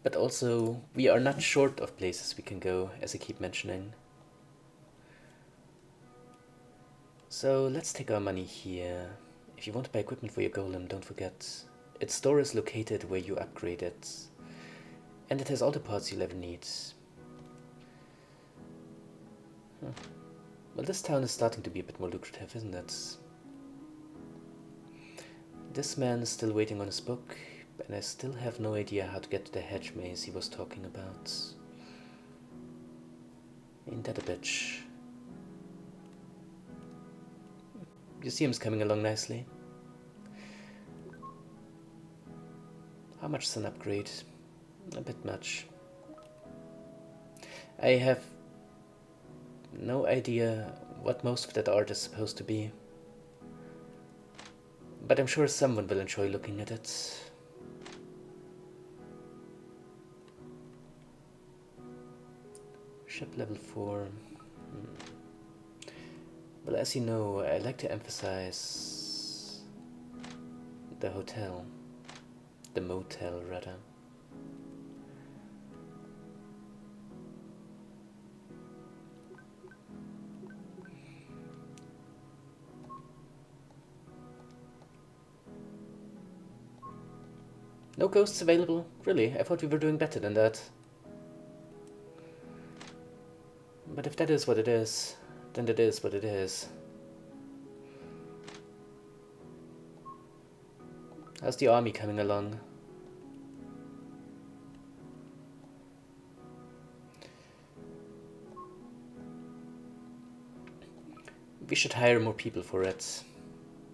But also, we are not short of places we can go, as I keep mentioning. So let's take our money here. If you want to buy equipment for your golem, don't forget, its store is located where you upgrade it. And it has all the parts you'll ever need. Huh. Well, this town is starting to be a bit more lucrative, isn't it? This man is still waiting on his book, and I still have no idea how to get to the hedge maze he was talking about. Ain't that a bitch? Museum's coming along nicely. How much is an upgrade? A bit much. I have no idea what most of that art is supposed to be. But I'm sure someone will enjoy looking at it. Ship level 4. Well, as you know, I like to emphasize the hotel. The motel, rather. No ghosts available? Really? I thought we were doing better than that. But if that is what it is, then that is what it is. How's the army coming along? We should hire more people for it,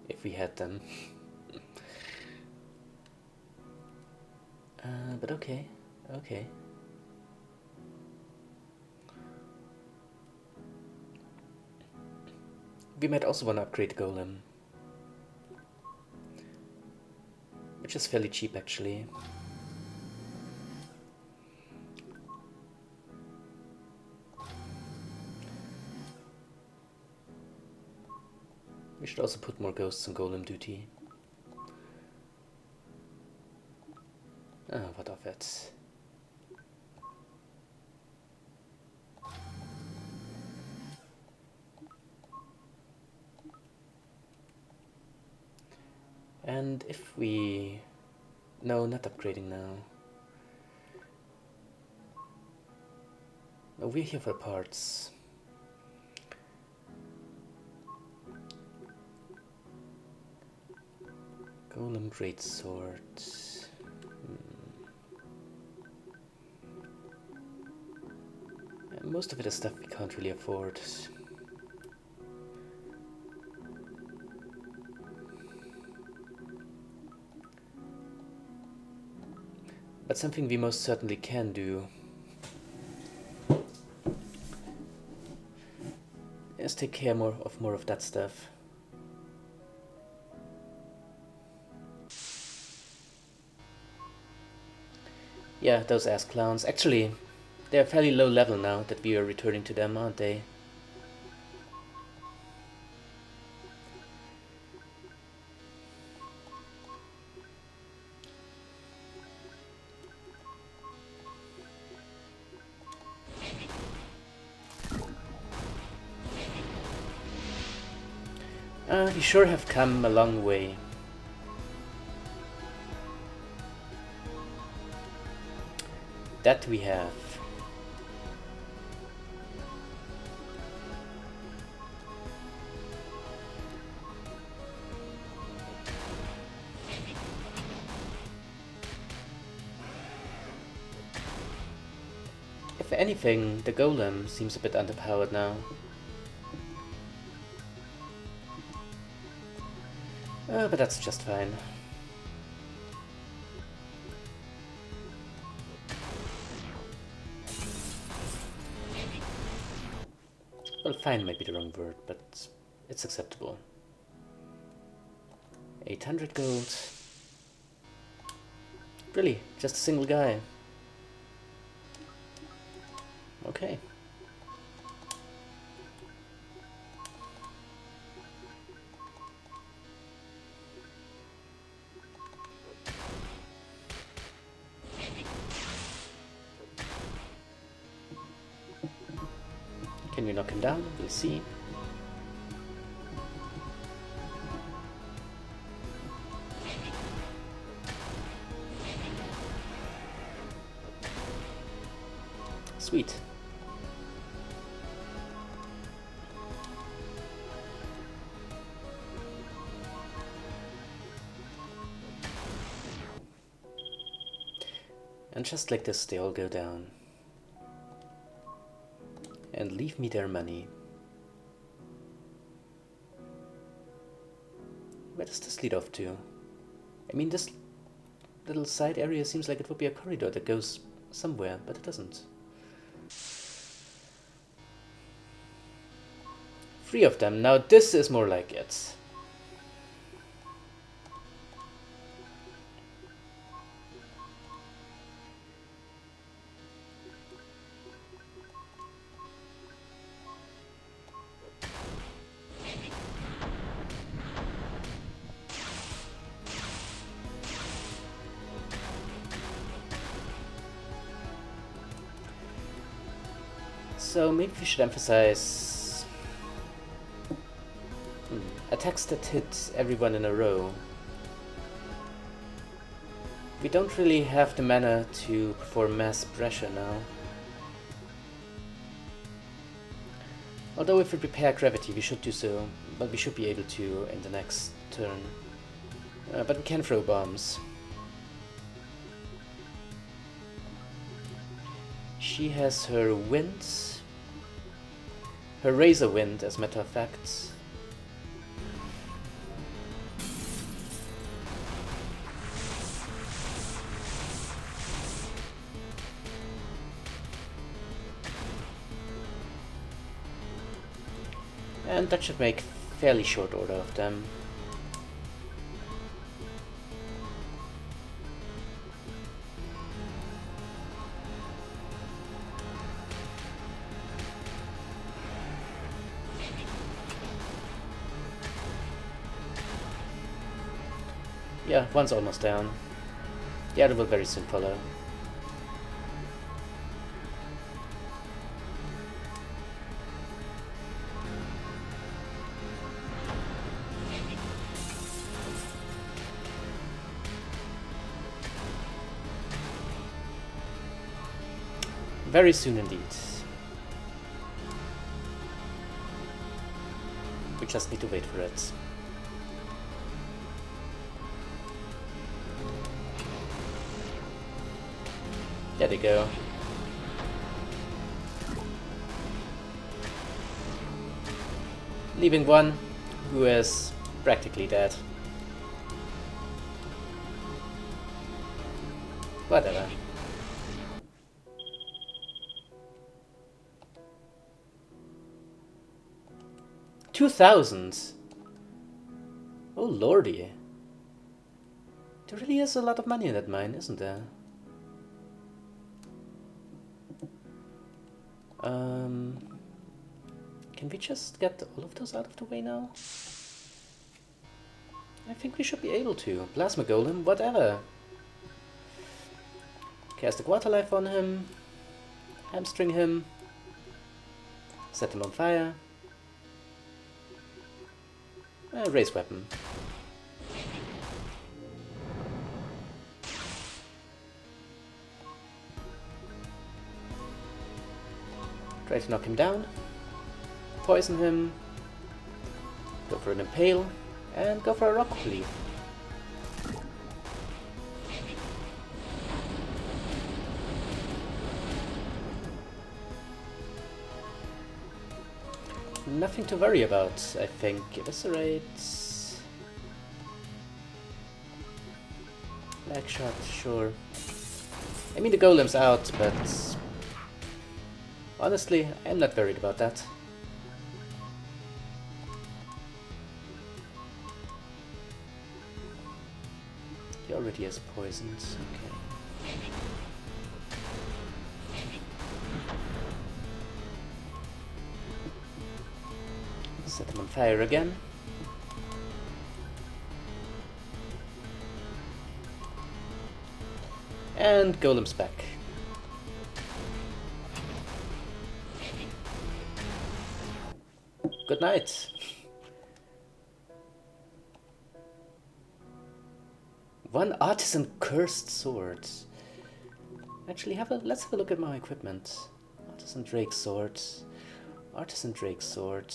if we had them. But okay, okay. We might also want to upgrade the golem, which is fairly cheap actually. We should also put more ghosts on golem duty. Oh, what of it? And if we... No, not upgrading now. No, we're here for parts. Golem greatsword. Most of it is stuff we can't really afford. But something we most certainly can do is take care of more of that stuff. Yeah, those ass clowns. Actually, they're fairly low level now that we are returning to them, aren't they? We sure have come a long way. That we have. If anything, the golem seems a bit underpowered now. But that's just fine. Well, fine might be the wrong word, but it's acceptable. 800 gold. Really, just a single guy. Okay. Can we knock him down? We'll see. Sweet. And just like this, they all go down. And leave me their money. Where does this lead off to? I mean, this little side area seems like it would be a corridor that goes somewhere, but it doesn't. 3 of them. Now this is more like it. So maybe we should emphasize attacks that hit everyone in a row. We don't really have the mana to perform mass pressure now. Although if we prepare gravity we should do so, but we should be able to in the next turn. But we can throw bombs. She has her winds. Her Razor Wind, as a matter of fact. And that should make fairly short order of them. Yeah, one's almost down. The other will very soon follow. Very soon indeed. We just need to wait for it. There they go. Leaving one who is practically dead. Whatever. $2,000. Oh lordy. There really is a lot of money in that mine, isn't there? Can we just get all of those out of the way now? I think we should be able to. Plasma Golem, whatever. Cast a Quarter Life on him. Hamstring him. Set him on fire. Raise Weapon. Try to knock him down. Poison him. Go for an Impale. And go for a Rock Leaf. Nothing to worry about, I think. Eviscerate. Black Shot, sure. I mean, the Golem's out, but honestly, I'm not worried about that. He already has poisons, okay. Set him on fire again. And Golem's back. Good night. One artisan cursed sword. Actually, let's have a look at my equipment. Artisan drake sword. Artisan drake sword.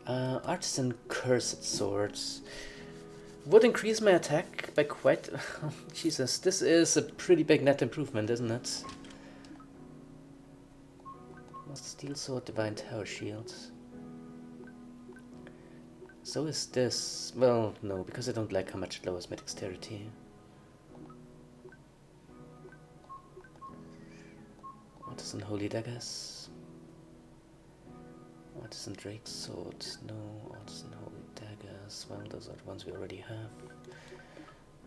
Artisan cursed swords. Would increase my attack by quite... Jesus, this is a pretty big net improvement, isn't it? Must steel sword, divine tower shield. So is this... Well, no, because I don't like how much it lowers my dexterity. Artisan holy daggers. Artisan drake sword. No, artisan holy daggers. Well, those are the ones we already have.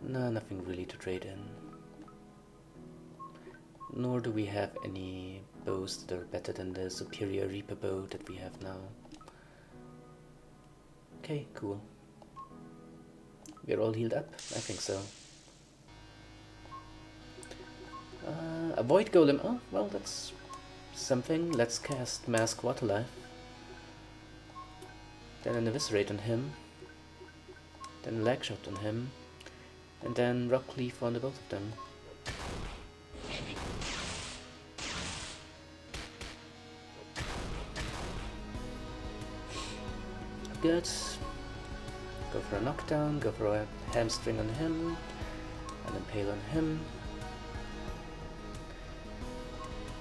No, nothing really to trade in. Nor do we have any bows that are better than the superior Reaper bow that we have now. Okay, cool. We're all healed up? I think so. Avoid golem. Oh, well, that's something. Let's cast Mask Waterlife. Then an Eviscerate on him. Then a Leg Shot on him. And then Rock Cleave on the both of them. Good. Go for a knockdown, go for a hamstring on him, and impale on him.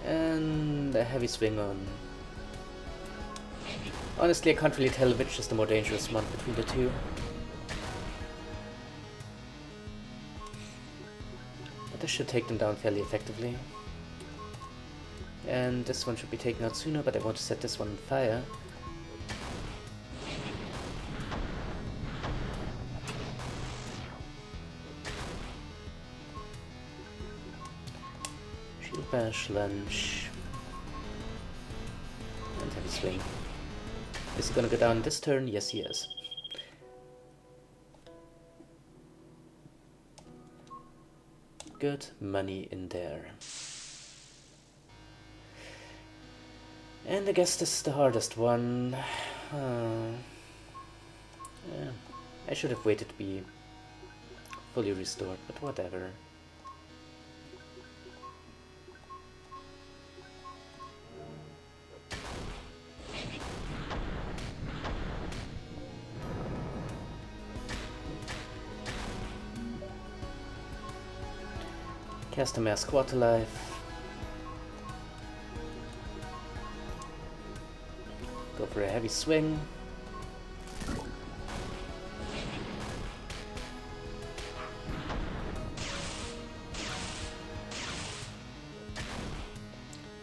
And a heavy swing on... Honestly, I can't really tell which is the more dangerous one between the two. But this should take them down fairly effectively. And this one should be taken out sooner, but I want to set this one on fire. Shield bash, lunge, and heavy swing. Is he gonna go down this turn? Yes, he is. Good money in there. And I guess this is the hardest one. Yeah, I should have waited to be fully restored, but whatever. Cast a Mask Waterlife. Go for a heavy swing.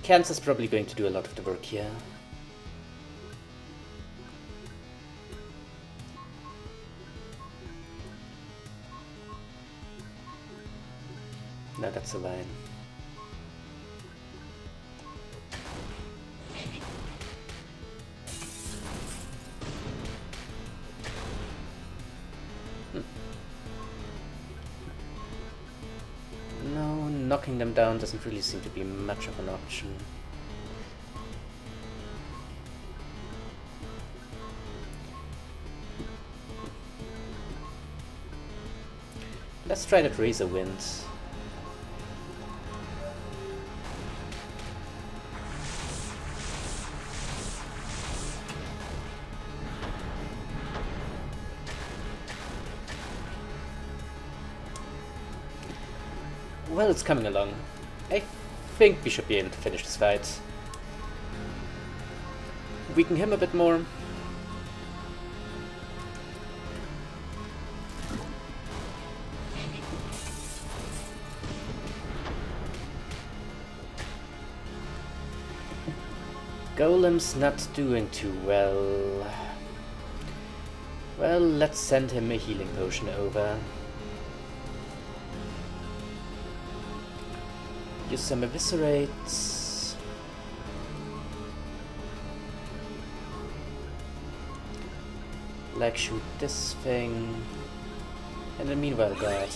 Kansas is probably going to do a lot of the work here. No, that's a line. No, knocking them down doesn't really seem to be much of an option. Let's try that Razor Wind. Well, it's coming along. I think we should be able to finish this fight. Weaken him a bit more. Golem's not doing too well. Well, let's send him a healing potion over. Use some Eviscerates. Like shoot this thing. And then meanwhile guard.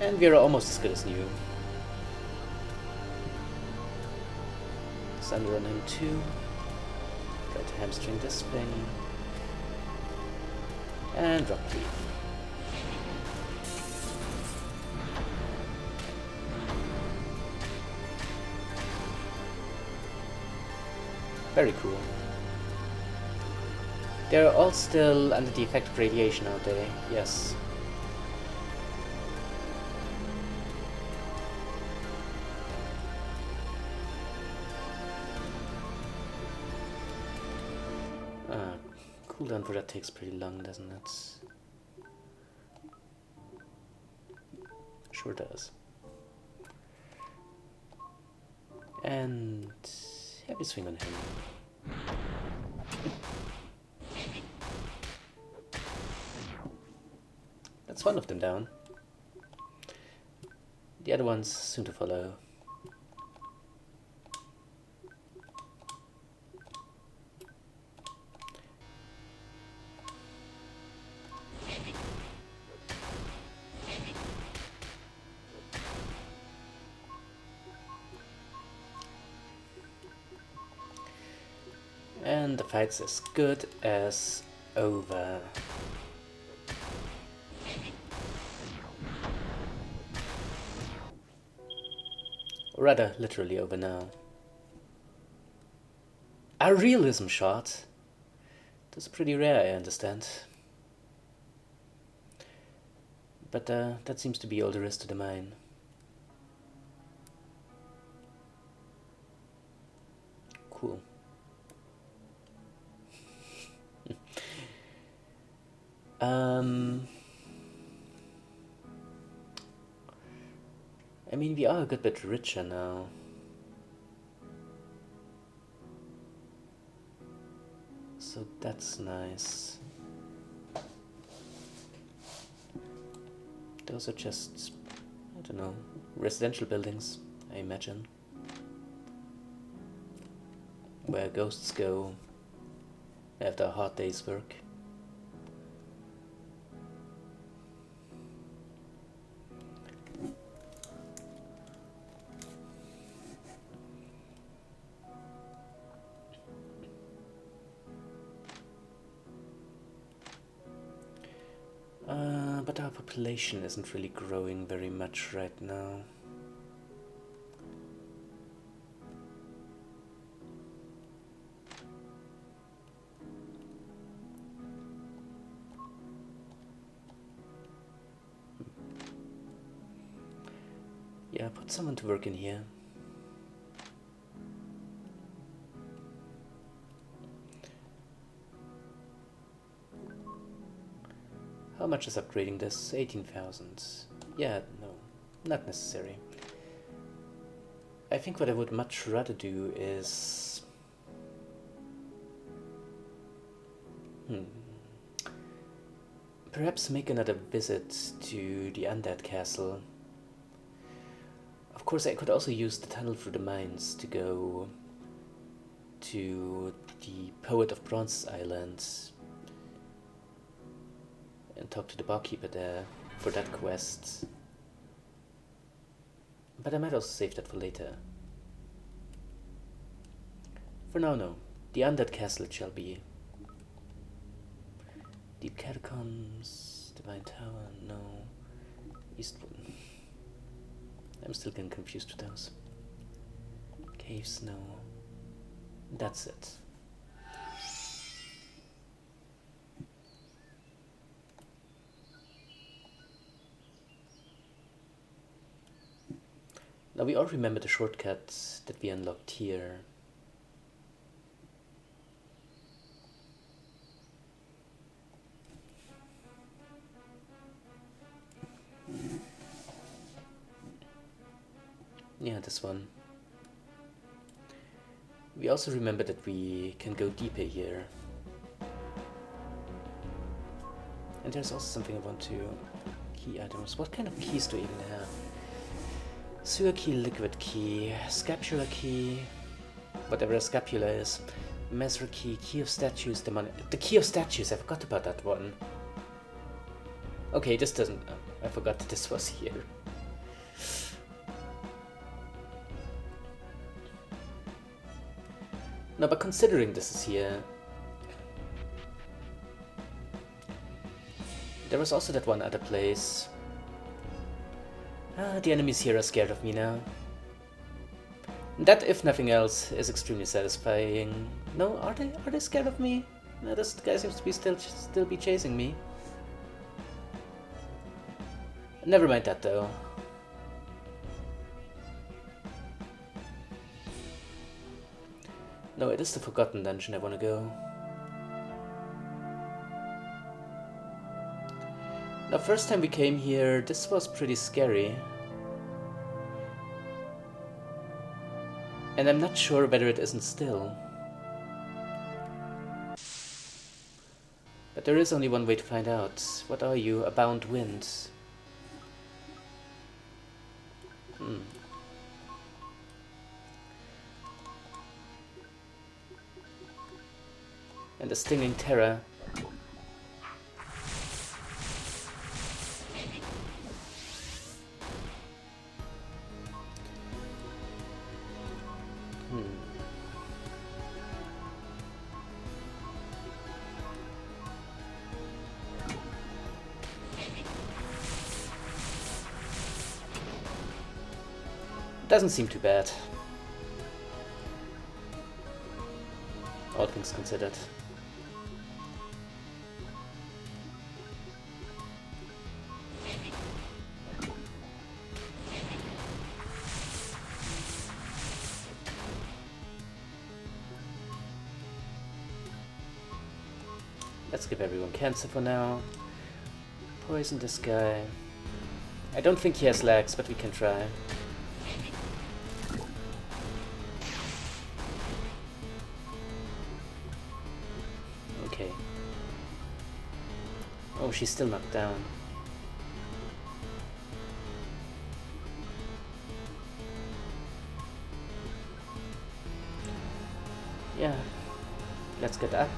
And we're almost as good as new. Thunder on him too. Try to hamstring this thing. And drop key. Very cool. They're all still under the effect of radiation, aren't they? Yes. Cooldown for that takes pretty long, doesn't it? Sure does. And heavy swing on him. That's one of them down. The other one's soon to follow. And the fight's as good as over. Or rather, literally over now. A realism shot? That's pretty rare, I understand. But that seems to be all there is to the mine. Cool. I mean, we are a good bit richer now. So that's nice. Those are just, I don't know, residential buildings, I imagine. Where ghosts go after a hard day's work. But our population isn't really growing very much right now. Yeah, put someone to work in here. How much is upgrading this? 18,000. Yeah, no, not necessary. I think what I would much rather do is... perhaps make another visit to the Undead Castle. Of course, I could also use the tunnel through the mines to go to the Poet of Bronze Island and talk to the barkeeper there for that quest. But I might also save that for later. For now, no. The Undead Castle it shall be. Deep Catacombs, Divine Tower, no. Eastwood. I'm still getting confused with those. Caves, no. That's it. Now we all remember the shortcut that we unlocked here. Yeah, this one. We also remember that we can go deeper here. And there's also something I want to... Key items. What kind of keys do I even have? Sewer key, liquid key, scapular key, whatever a scapula is, Mesra key, key of statues, the key of statues, I forgot about that one. Okay, this doesn't, I forgot that this was here. No, but considering this is here... There was also that one other place. The enemies here are scared of me now. That, if nothing else, is extremely satisfying. No, are they scared of me? No, this guy seems to be still be chasing me. Never mind that though. No, it is the Forgotten Dungeon I want to go. The first time we came here, this was pretty scary. And I'm not sure whether it isn't still. But there is only one way to find out. What are you? A bound wind. And the stinging terror. Doesn't seem too bad. All things considered. Let's give everyone cancer for now. Poison this guy. I don't think he has legs, but we can try. Okay. Oh, she's still knocked down. Yeah. Let's get up.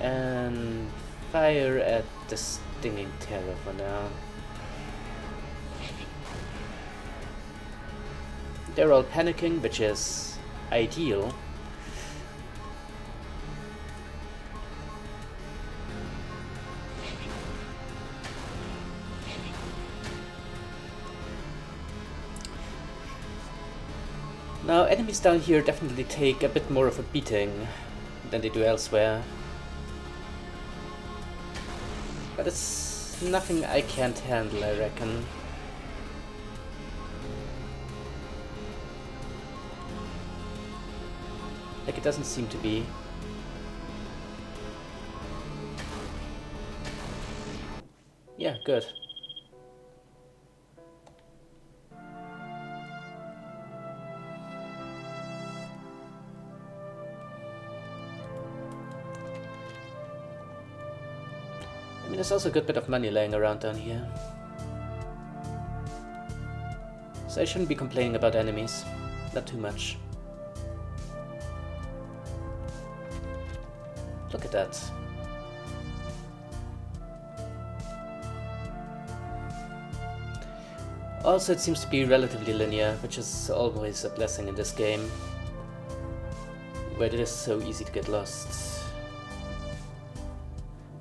And fire at the stinging terror for now. They're all panicking, which is ideal. Now, enemies down here definitely take a bit more of a beating than they do elsewhere. But it's nothing I can't handle, I reckon. Like, it doesn't seem to be. Yeah, good. I mean, there's also a good bit of money laying around down here. So I shouldn't be complaining about enemies. Not too much. Look at that. Also, it seems to be relatively linear, which is always a blessing in this game, where it is so easy to get lost.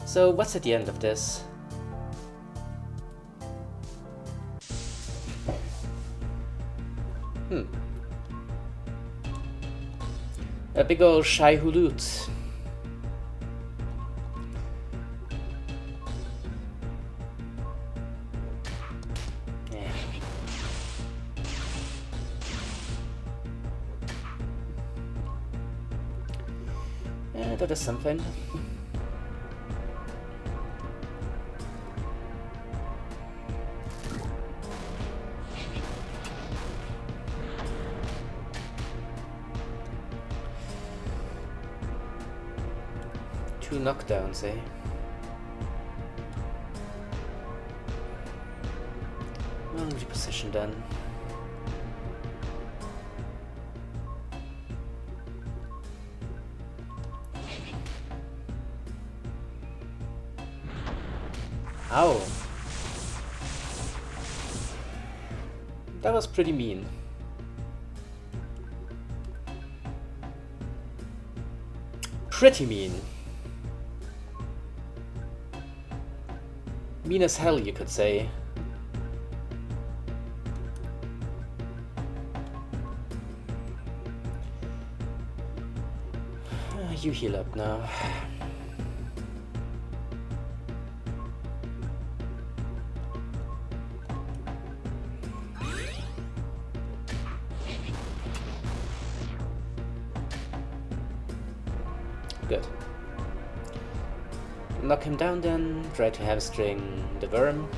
So, what's at the end of this? A big ol' Shai-Hulud. Yeah, that is something. Two knockdowns, eh? Well, reposition done. Ow! That was pretty mean. Pretty mean. Mean as hell, you could say. You heal up now. Good. Knock him down then, try to hamstring the worm.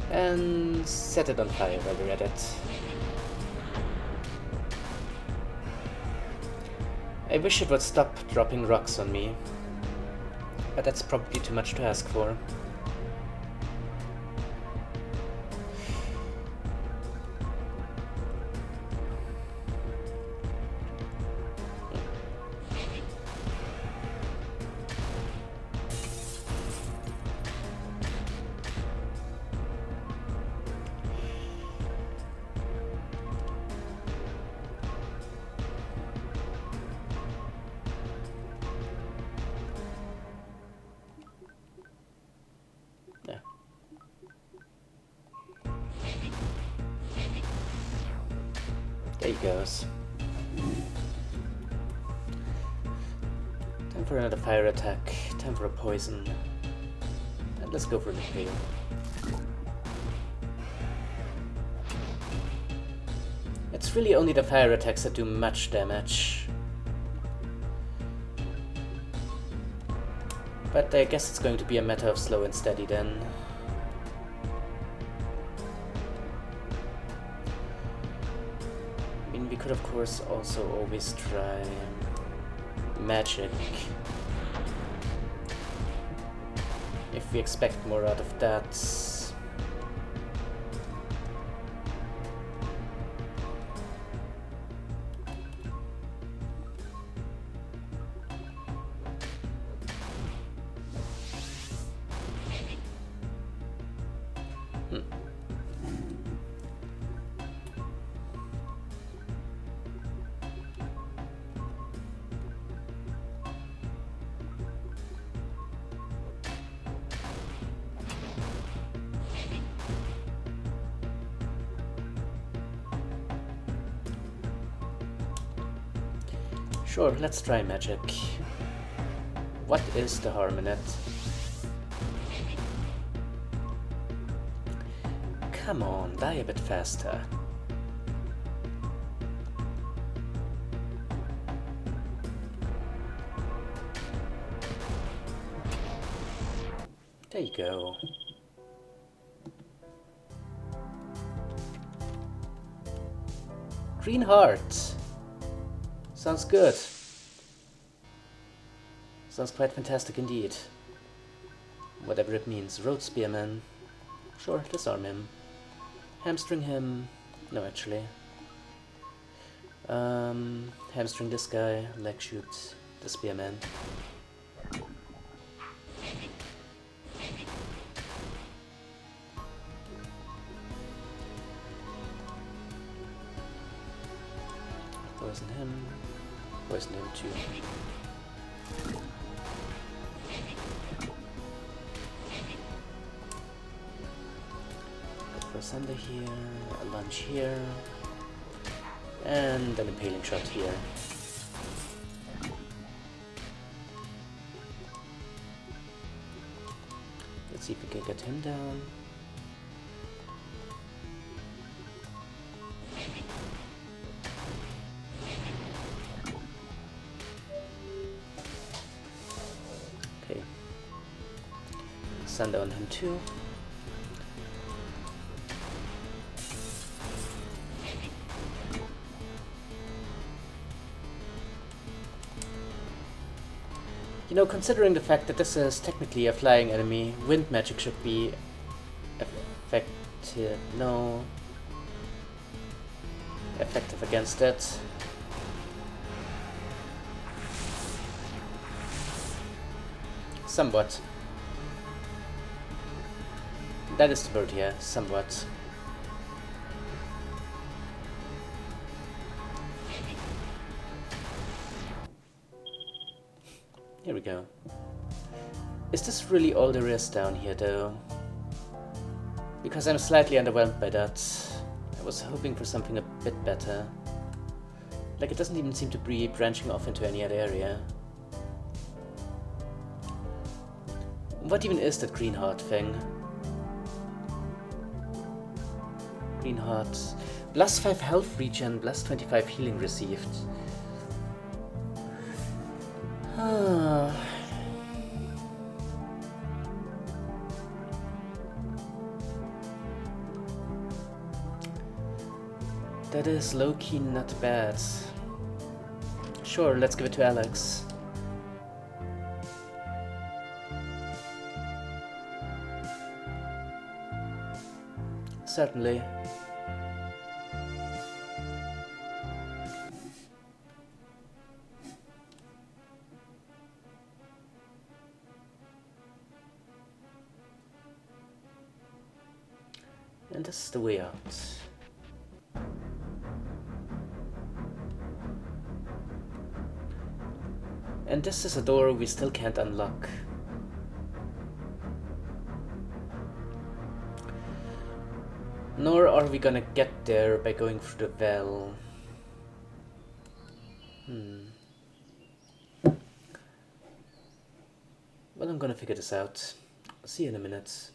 And set it on fire while we're at it. I wish it would stop dropping rocks on me, but that's probably too much to ask for. There he goes. Time for another fire attack. Time for a poison. And let's go for an impale. It's really only the fire attacks that do much damage. But I guess it's going to be a matter of slow and steady then. We could of course also always try magic if we expect more out of that. Sure, let's try magic. What is the harm in it? Come on, die a bit faster. There you go. Green heart. Sounds good. Sounds quite fantastic indeed. Whatever it means. Road Spearman. Sure, disarm him. Hamstring him. No, actually. Hamstring this guy. Leg shoot the Spearman. Poison him. Poison him too. Go for a Sunder here, a lunge here, and an impaling shot here. Let's see if we can get him down. Sunder on him too. You know, considering the fact that this is technically a flying enemy, wind magic should be effective. No. Effective against it. Somewhat. That is the word here, somewhat. Here we go. Is this really all there is down here, though? Because I'm slightly underwhelmed by that. I was hoping for something a bit better. Like, it doesn't even seem to be branching off into any other area. What even is that green heart thing? Green heart. Plus 5 health regen, plus 25 healing received. That is low-key not bad. Sure, let's give it to Alex. Certainly. And this is the way out. And this is a door we still can't unlock. Nor are we gonna get there by going through the well. Well, I'm gonna figure this out. See you in a minute.